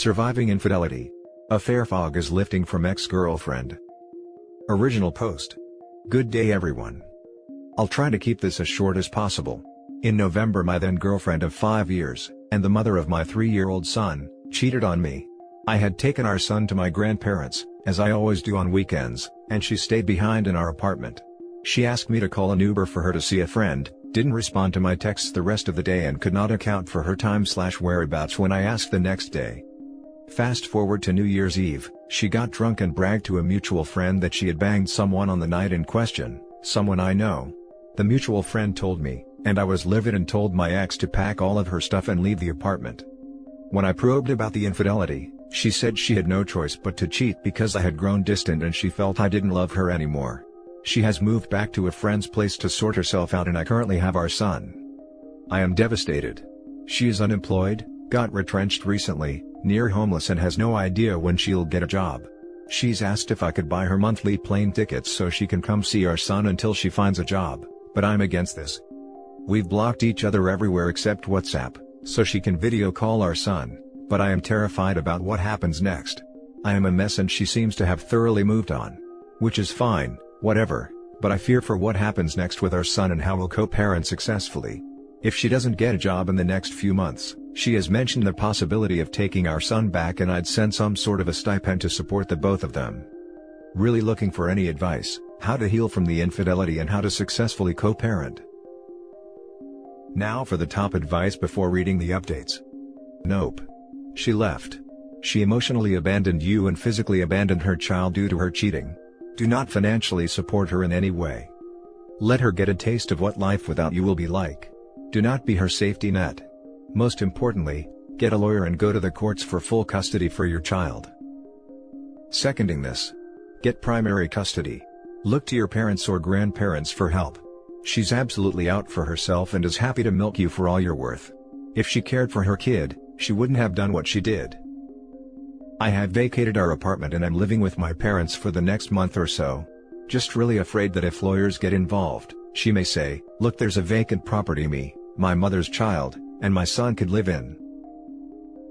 Surviving infidelity. Affair fog is lifting from ex-girlfriend. Original post. Good day everyone. I'll try to keep this as short as possible. In November, my then girlfriend of 5 years, and the mother of my 3-year-old son, cheated on me. I had taken our son to my grandparents, as I always do on weekends, and she stayed behind in our apartment. She asked me to call an Uber for her to see a friend, didn't respond to my texts the rest of the day, and could not account for her time/whereabouts when I asked the next day. Fast forward to New Year's Eve, she got drunk and bragged to a mutual friend that she had banged someone on the night in question, someone I know. The mutual friend told me, and I was livid and told my ex to pack all of her stuff and leave the apartment. When I probed about the infidelity, she said she had no choice but to cheat because I had grown distant and she felt I didn't love her anymore. She has moved back to a friend's place to sort herself out, and I currently have our son. I am devastated. She is unemployed, got retrenched recently, near homeless, and has no idea when she'll get a job. She's asked if I could buy her monthly plane tickets so she can come see our son until she finds a job, but I'm against this. We've blocked each other everywhere except WhatsApp, so she can video call our son, but I am terrified about what happens next. I am a mess and she seems to have thoroughly moved on. Which is fine, whatever, but I fear for what happens next with our son and how we'll co-parent successfully. If she doesn't get a job in the next few months, she has mentioned the possibility of taking our son back, and I'd send some sort of a stipend to support the both of them. Really looking for any advice, how to heal from the infidelity and how to successfully co-parent. Now for the top advice before reading the updates. Nope. She left. She emotionally abandoned you and physically abandoned her child due to her cheating. Do not financially support her in any way. Let her get a taste of what life without you will be like. Do not be her safety net. Most importantly, get a lawyer and go to the courts for full custody for your child. Seconding this. Get primary custody. Look to your parents or grandparents for help. She's absolutely out for herself and is happy to milk you for all you're worth. If she cared for her kid, she wouldn't have done what she did. I have vacated our apartment and I'm living with my parents for the next month or so. Just really afraid that if lawyers get involved, she may say, "Look, there's a vacant property me, my mother's child, and my son could live in."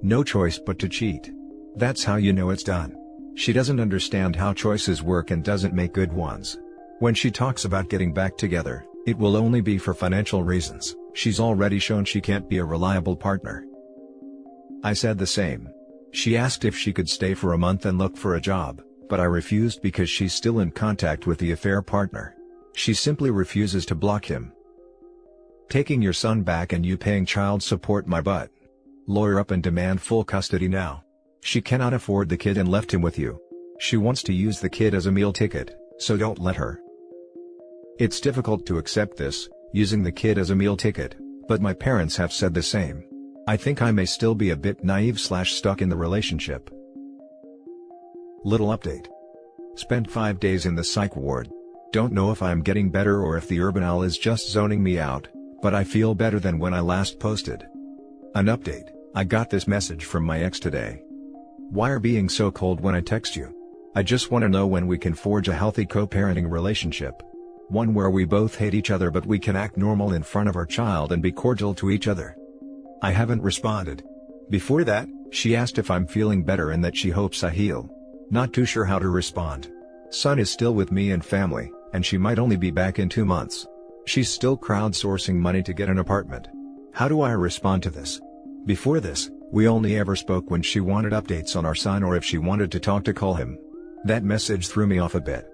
No choice but to cheat. That's how you know it's done. She doesn't understand how choices work and doesn't make good ones. When she talks about getting back together, it will only be for financial reasons. She's already shown she can't be a reliable partner. I said the same. She asked if she could stay for a month and look for a job, but I refused because she's still in contact with the affair partner. She simply refuses to block him. Taking your son back and you paying child support, my butt. Lawyer up and demand full custody now. She cannot afford the kid and left him with you. She wants to use the kid as a meal ticket, so don't let her. It's difficult to accept this, using the kid as a meal ticket, but my parents have said the same. I think I may still be a bit naive/stuck in the relationship. Little update. Spent 5 days in the psych ward. Don't know if I'm getting better or if the urban owl is just zoning me out, but I feel better than when I last posted. An update. I got this message from my ex today. "Why are being so cold when I text you? I just want to know when we can forge a healthy co-parenting relationship. One where we both hate each other but we can act normal in front of our child and be cordial to each other." I haven't responded. Before that, she asked if I'm feeling better and that she hopes I heal. Not too sure how to respond. Son is still with me and family, and she might only be back in 2 months. She's still crowdsourcing money to get an apartment. How do I respond to this? Before this, we only ever spoke when she wanted updates on our son or if she wanted to talk to call him. That message threw me off a bit.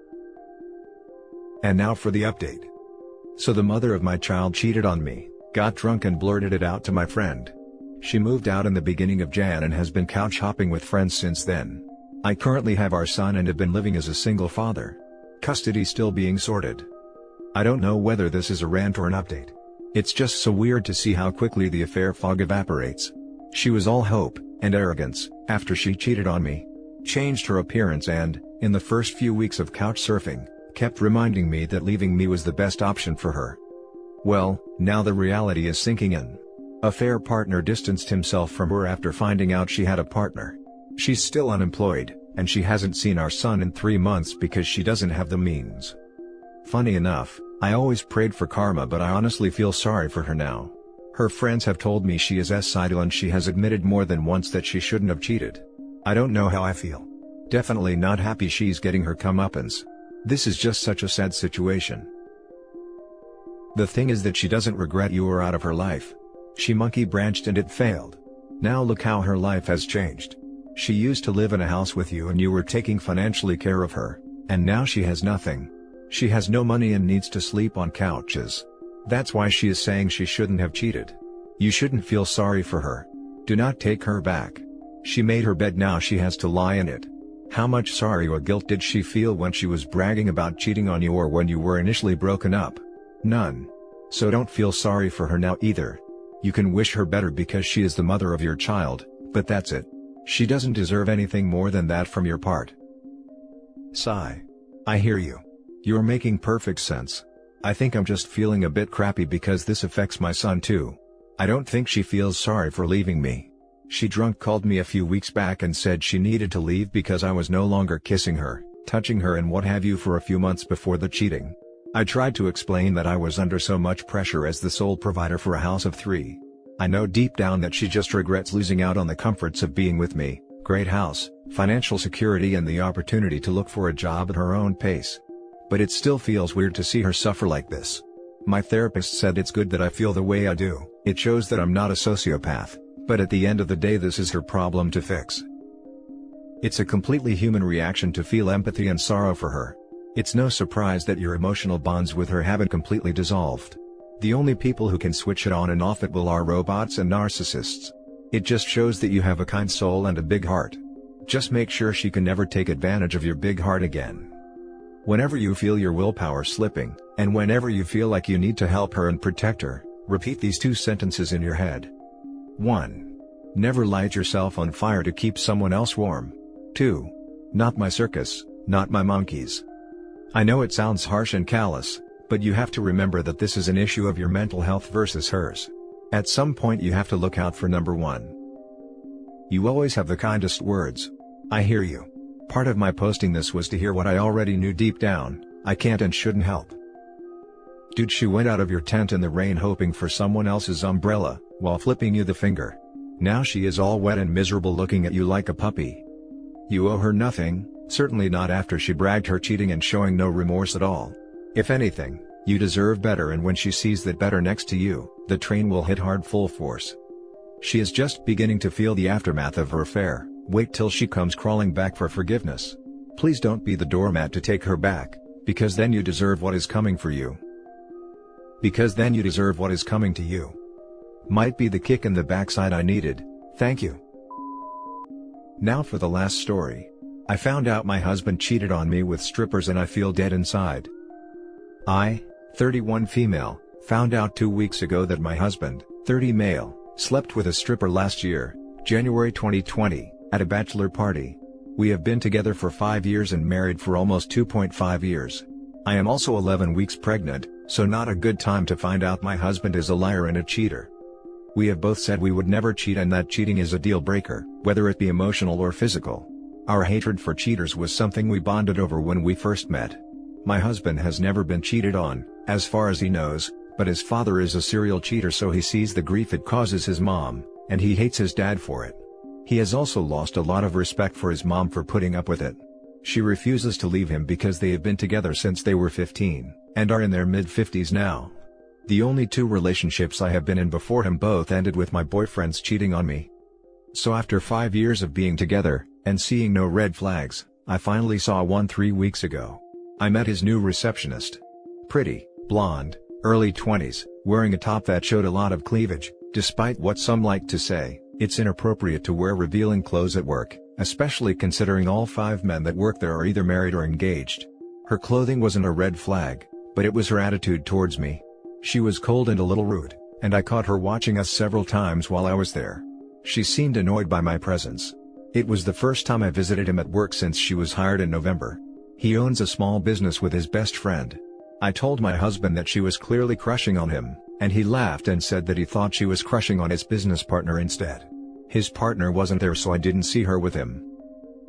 And now for the update. So the mother of my child cheated on me, got drunk and blurted it out to my friend. She moved out in the beginning of Jan and has been couch hopping with friends since then. I currently have our son and have been living as a single father. Custody still being sorted. I don't know whether this is a rant or an update. It's just so weird to see how quickly the affair fog evaporates. She was all hope and arrogance after she cheated on me. Changed her appearance and, in the first few weeks of couch surfing, kept reminding me that leaving me was the best option for her. Well, now the reality is sinking in. Affair partner distanced himself from her after finding out she had a partner. She's still unemployed, and she hasn't seen our son in 3 months because she doesn't have the means. Funny enough, I always prayed for karma, but I honestly feel sorry for her now. Her friends have told me she is cidal and she has admitted more than once that she shouldn't have cheated. I don't know how I feel. Definitely not happy she's getting her comeuppance. This is just such a sad situation. The thing is that she doesn't regret you or out of her life. She monkey branched and it failed. Now look how her life has changed. She used to live in a house with you and you were taking financially care of her, and now she has nothing. She has no money and needs to sleep on couches. That's why she is saying she shouldn't have cheated. You shouldn't feel sorry for her. Do not take her back. She made her bed, now she has to lie in it. How much sorry or guilt did she feel when she was bragging about cheating on you or when you were initially broken up? None. So don't feel sorry for her now either. You can wish her better because she is the mother of your child, but that's it. She doesn't deserve anything more than that from your part. Sigh. I hear you. You're making perfect sense. I think I'm just feeling a bit crappy because this affects my son too. I don't think she feels sorry for leaving me. She drunk called me a few weeks back and said she needed to leave because I was no longer kissing her, touching her and what have you for a few months before the cheating. I tried to explain that I was under so much pressure as the sole provider for a house of 3. I know deep down that she just regrets losing out on the comforts of being with me, great house, financial security and the opportunity to look for a job at her own pace. But it still feels weird to see her suffer like this. My therapist said it's good that I feel the way I do, it shows that I'm not a sociopath. But at the end of the day this is her problem to fix. It's a completely human reaction to feel empathy and sorrow for her. It's no surprise that your emotional bonds with her haven't completely dissolved. The only people who can switch it on and off at will are robots and narcissists. It just shows that you have a kind soul and a big heart. Just make sure she can never take advantage of your big heart again. Whenever you feel your willpower slipping, and whenever you feel like you need to help her and protect her, repeat these 2 sentences in your head. 1. Never light yourself on fire to keep someone else warm. 2. Not my circus, not my monkeys. I know it sounds harsh and callous, but you have to remember that this is an issue of your mental health versus hers. At some point you have to look out for number 1. You always have the kindest words. I hear you. Part of my posting this was to hear what I already knew deep down, I can't and shouldn't help. Dude, she went out of your tent in the rain hoping for someone else's umbrella, while flipping you the finger. Now she is all wet and miserable looking at you like a puppy. You owe her nothing, certainly not after she bragged her cheating and showing no remorse at all. If anything, you deserve better, and when she sees that better next to you, the train will hit hard full force. She is just beginning to feel the aftermath of her affair, wait till she comes crawling back for forgiveness. Please don't be the doormat to take her back, because then you deserve what is coming for you. Because then you deserve what is coming to you. Might be the kick in the backside I needed, thank you. Now for the last story. I found out my husband cheated on me with strippers and I feel dead inside. I, 31 female, found out 2 weeks ago that my husband, 30 male, slept with a stripper last year, January 2020, at a bachelor party. We have been together for 5 years and married for almost 2.5 years. I am also 11 weeks pregnant, so not a good time to find out my husband is a liar and a cheater. We have both said we would never cheat and that cheating is a deal breaker, whether it be emotional or physical. Our hatred for cheaters was something we bonded over when we first met. My husband has never been cheated on, as far as he knows, but his father is a serial cheater, so he sees the grief it causes his mom, and he hates his dad for it. He has also lost a lot of respect for his mom for putting up with it. She refuses to leave him because they have been together since they were 15, and are in their mid-50s now. The only 2 relationships I have been in before him both ended with my boyfriends cheating on me. So after 5 years of being together, and seeing no red flags, I finally saw one 3 weeks ago. I met his new receptionist. Pretty, blonde, early 20s, wearing a top that showed a lot of cleavage. Despite what some like to say, it's inappropriate to wear revealing clothes at work, especially considering all 5 men that work there are either married or engaged. Her clothing wasn't a red flag, but it was her attitude towards me. She was cold and a little rude, and I caught her watching us several times while I was there. She seemed annoyed by my presence. It was the first time I visited him at work since she was hired in November. He owns a small business with his best friend. I told my husband that she was clearly crushing on him, and he laughed and said that he thought she was crushing on his business partner instead. His partner wasn't there, so I didn't see her with him.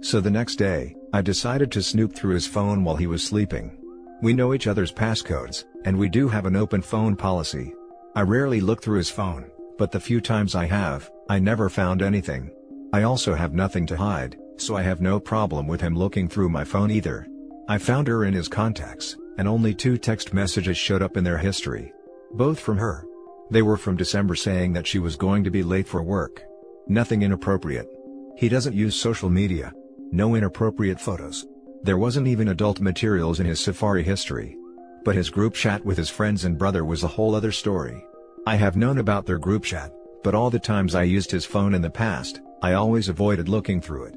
So the next day, I decided to snoop through his phone while he was sleeping. We know each other's passcodes, and we do have an open phone policy. I rarely look through his phone, But the few times I have, I never found anything. I also have nothing to hide, so I have no problem with him looking through my phone either. I found her in his contacts, and only 2 text messages showed up in their history. Both from her. They were from December saying that she was going to be late for work. Nothing inappropriate. He doesn't use social media. No inappropriate photos. There wasn't even adult materials in his Safari history. But his group chat with his friends and brother was a whole other story. I have known about their group chat, but all the times I used his phone in the past, I always avoided looking through it.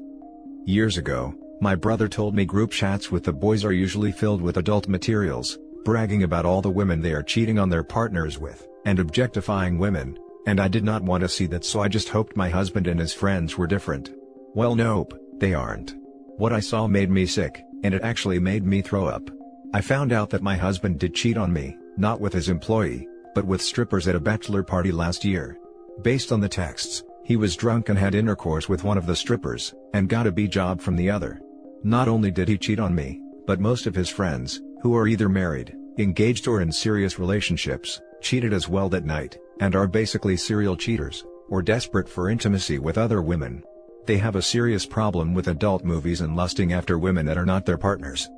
Years ago, my brother told me group chats with the boys are usually filled with adult materials, bragging about all the women they are cheating on their partners with, and objectifying women, and I did not want to see that, so I just hoped my husband and his friends were different. Well, nope, they aren't. What I saw made me sick, and it actually made me throw up. I found out that my husband did cheat on me, not with his employee, but with strippers at a bachelor party last year. Based on the texts, he was drunk and had intercourse with one of the strippers, and got a B job from the other. Not only did he cheat on me, but most of his friends, who are either married, engaged or in serious relationships, cheated as well that night, and are basically serial cheaters, or desperate for intimacy with other women. They have a serious problem with adult movies and lusting after women that are not their partners.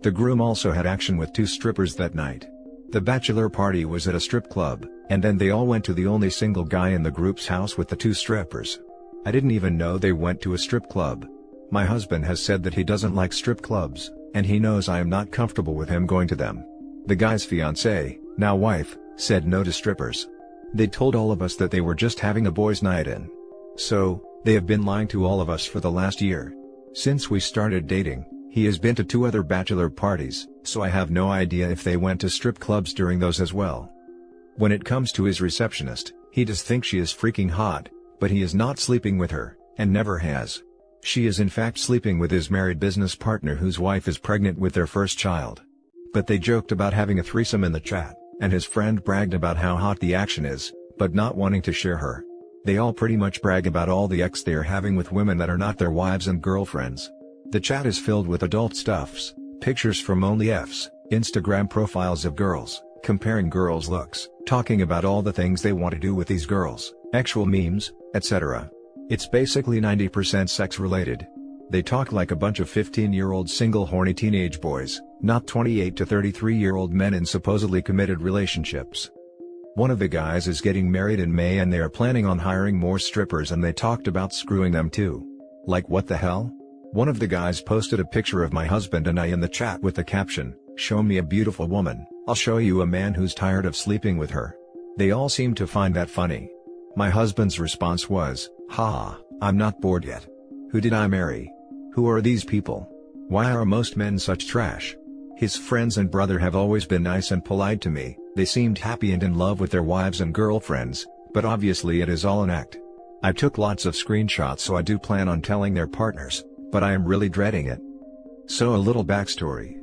The groom also had action with 2 strippers that night. The bachelor party was at a strip club, and then they all went to the only single guy in the group's house with the 2 strippers. I didn't even know they went to a strip club. My husband has said that he doesn't like strip clubs, and he knows I am not comfortable with him going to them. The guy's fiancée, now wife, said no to strippers. They told all of us that they were just having a boys' night in. So, they have been lying to all of us for the last year. Since we started dating, he has been to 2 other bachelor parties, so I have no idea if they went to strip clubs during those as well. When it comes to his receptionist, he does think she is freaking hot, but he is not sleeping with her, and never has. She is in fact sleeping with his married business partner whose wife is pregnant with their first child. But they joked about having a threesome in the chat, and his friend bragged about how hot the action is, but not wanting to share her. They all pretty much brag about all the ex they are having with women that are not their wives and girlfriends. The chat is filled with adult stuffs, pictures from OnlyFs, Instagram profiles of girls, comparing girls' looks, talking about all the things they want to do with these girls, actual memes, etc. It's basically 90% sex related. They talk like a bunch of 15-year-old single horny teenage boys, not 28 to 33-year-old men in supposedly committed relationships. One of the guys is getting married in May and they are planning on hiring more strippers, and they talked about screwing them too. Like what the hell? One of the guys posted a picture of my husband and I in the chat with the caption, "Show me a beautiful woman, I'll show you a man who's tired of sleeping with her." They all seem to find that funny. My husband's response was, "Haha, I'm not bored yet. Who did I marry? Who are these people? Why are most men such trash?" His friends and brother have always been nice and polite to me. They seemed happy and in love with their wives and girlfriends, but obviously it is all an act. I took lots of screenshots, so I do plan on telling their partners, but I am really dreading it. So a little backstory.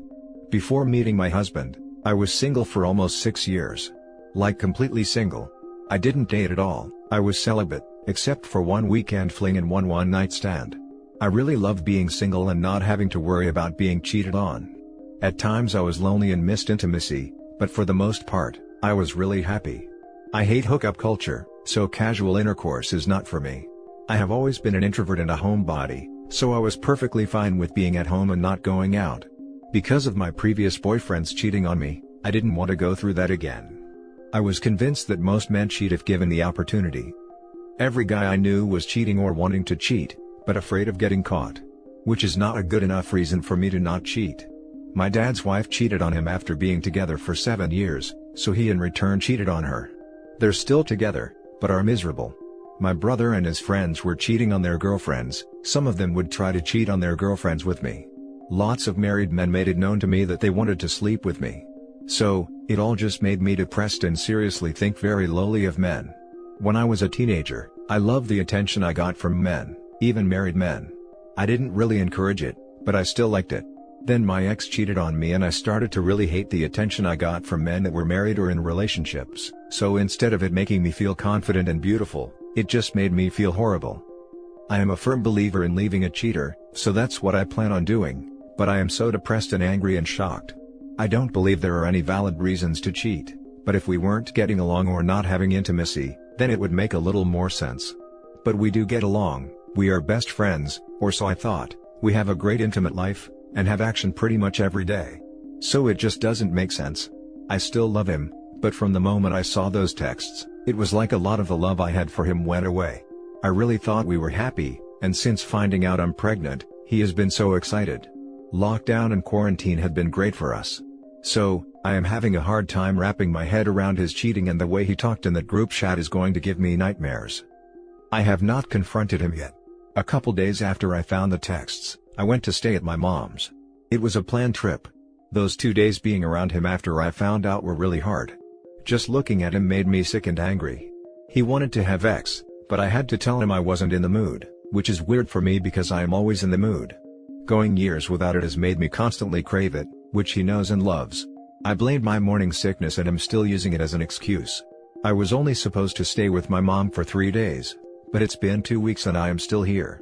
Before meeting my husband, I was single for almost 6 years. Like completely single. I didn't date at all, I was celibate, except for one weekend fling and one one-night stand. I really loved being single and not having to worry about being cheated on. At times I was lonely and missed intimacy, but for the most part, I was really happy. I hate hookup culture, so casual intercourse is not for me. I have always been an introvert and a homebody, so I was perfectly fine with being at home and not going out. Because of my previous boyfriends cheating on me, I didn't want to go through that again. I was convinced that most men cheat if given the opportunity. Every guy I knew was cheating or wanting to cheat, but afraid of getting caught. Which is not a good enough reason for me to not cheat. My dad's wife cheated on him after being together for 7 years, so he in return cheated on her. They're still together, but are miserable. My brother and his friends were cheating on their girlfriends, some of them would try to cheat on their girlfriends with me. Lots of married men made it known to me that they wanted to sleep with me. So, it all just made me depressed and seriously think very lowly of men. When I was a teenager, I loved the attention I got from men, even married men. I didn't really encourage it, but I still liked it. Then my ex cheated on me and I started to really hate the attention I got from men that were married or in relationships, so instead of it making me feel confident and beautiful, it just made me feel horrible. I am a firm believer in leaving a cheater, so that's what I plan on doing, but I am so depressed and angry and shocked. I don't believe there are any valid reasons to cheat, But if we weren't getting along or not having intimacy, then it would make a little more sense. But we do get along, we are best friends, or so I thought, we have a great intimate life, and have action pretty much every day. So it just doesn't make sense. I still love him, but from the moment I saw those texts, it was like a lot of the love I had for him went away. I really thought we were happy, and since finding out I'm pregnant, he has been so excited. Lockdown and quarantine had been great for us. So, I am having a hard time wrapping my head around his cheating, and the way he talked in that group chat is going to give me nightmares. I have not confronted him yet. A couple days after I found the texts, I went to stay at my mom's. It was a planned trip. Those 2 days being around him after I found out were really hard. Just looking at him made me sick and angry. He wanted to have sex, but I had to tell him I wasn't in the mood, which is weird for me because I am always in the mood. Going years without it has made me constantly crave it, which he knows and loves. I blamed my morning sickness and am still using it as an excuse. I was only supposed to stay with my mom for 3 days, but it's been 2 weeks and I am still here.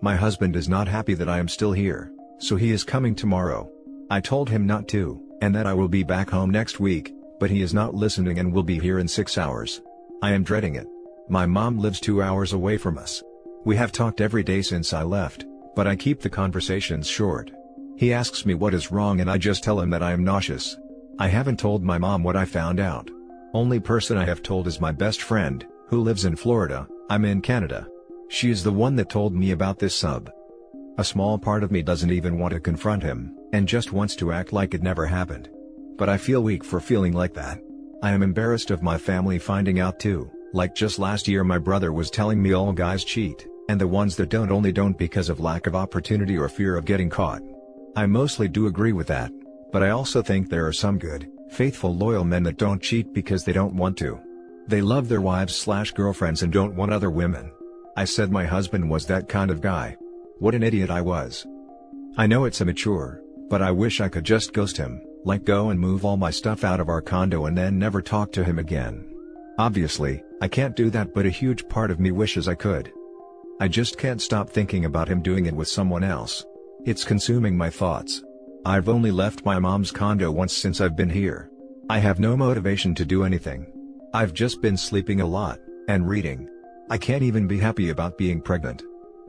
My husband is not happy that I am still here, so he is coming tomorrow. I told him not to, and that I will be back home next week, but he is not listening and will be here in 6 hours. I am dreading it. My mom lives 2 hours away from us. We have talked every day since I left, but I keep the conversations short. He asks me what is wrong and I just tell him that I am nauseous. I haven't told my mom what I found out. Only person I have told is my best friend, who lives in Florida. I'm in Canada. She is the one that told me about this sub. A small part of me doesn't even want to confront him, and just wants to act like it never happened. But I feel weak for feeling like that. I am embarrassed of my family finding out too, like just last year my brother was telling me all guys cheat, and the ones that don't only don't because of lack of opportunity or fear of getting caught. I mostly do agree with that, but I also think there are some good, faithful loyal men that don't cheat because they don't want to. They love their wives/girlfriends and don't want other women. I said my husband was that kind of guy. What an idiot I was. I know it's immature, but I wish I could just ghost him, like go and move all my stuff out of our condo and then never talk to him again. Obviously, I can't do that, but a huge part of me wishes I could. I just can't stop thinking about him doing it with someone else. It's consuming my thoughts. I've only left my mom's condo once since I've been here. I have no motivation to do anything. I've just been sleeping a lot, and reading. I can't even be happy about being pregnant.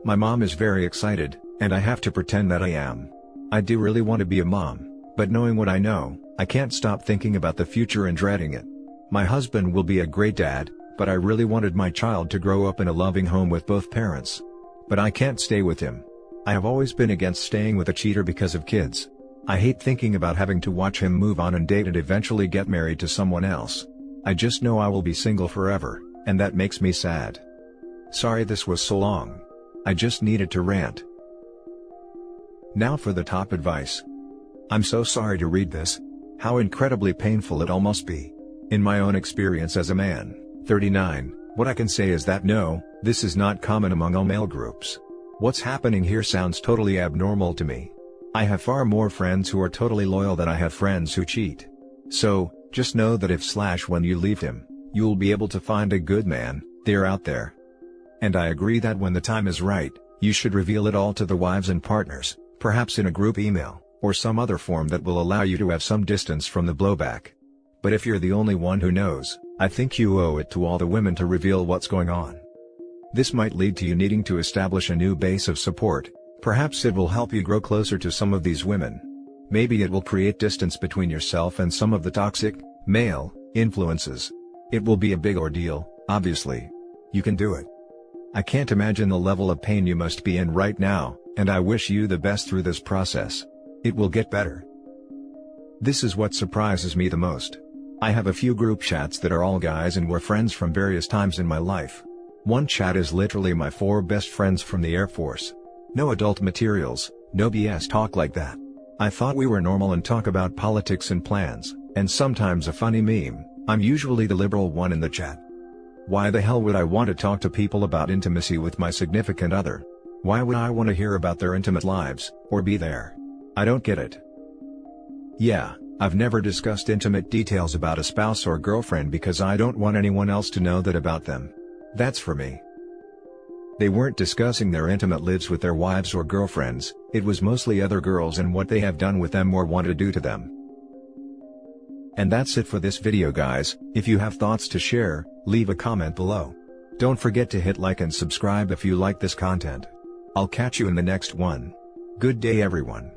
My mom is very excited, and I have to pretend that I am. I do really want to be a mom, but knowing what I know, I can't stop thinking about the future and dreading it. My husband will be a great dad, but I really wanted my child to grow up in a loving home with both parents. But I can't stay with him. I have always been against staying with a cheater because of kids. I hate thinking about having to watch him move on and date and eventually get married to someone else. I just know I will be single forever, and that makes me sad. Sorry this was so long. I just needed to rant. Now for the top advice. I'm so sorry to read this. How incredibly painful it all must be. In my own experience as a man, 39, what I can say is that no, this is not common among all male groups. What's happening here sounds totally abnormal to me. I have far more friends who are totally loyal than I have friends who cheat. So, just know that if/when you leave him, you'll be able to find a good man, they're out there. And I agree that when the time is right, you should reveal it all to the wives and partners, perhaps in a group email, or some other form that will allow you to have some distance from the blowback. But if you're the only one who knows, I think you owe it to all the women to reveal what's going on. This might lead to you needing to establish a new base of support. Perhaps it will help you grow closer to some of these women. Maybe it will create distance between yourself and some of the toxic, male, influences. It will be a big ordeal, obviously. You can do it. I can't imagine the level of pain you must be in right now, and I wish you the best through this process. It will get better. This is what surprises me the most. I have a few group chats that are all guys and we're friends from various times in my life. One chat is literally my 4 best friends from the Air Force. No adult materials, no BS talk like that. I thought we were normal and talk about politics and plans, and sometimes a funny meme. I'm usually the liberal one in the chat. Why the hell would I want to talk to people about intimacy with my significant other? Why would I want to hear about their intimate lives, or be there? I don't get it. Yeah, I've never discussed intimate details about a spouse or girlfriend because I don't want anyone else to know that about them. That's for me. They weren't discussing their intimate lives with their wives or girlfriends, it was mostly other girls and what they have done with them or want to do to them. And that's it for this video guys. If you have thoughts to share, leave a comment below. Don't forget to hit like and subscribe if you like this content. I'll catch you in the next one. Good day everyone.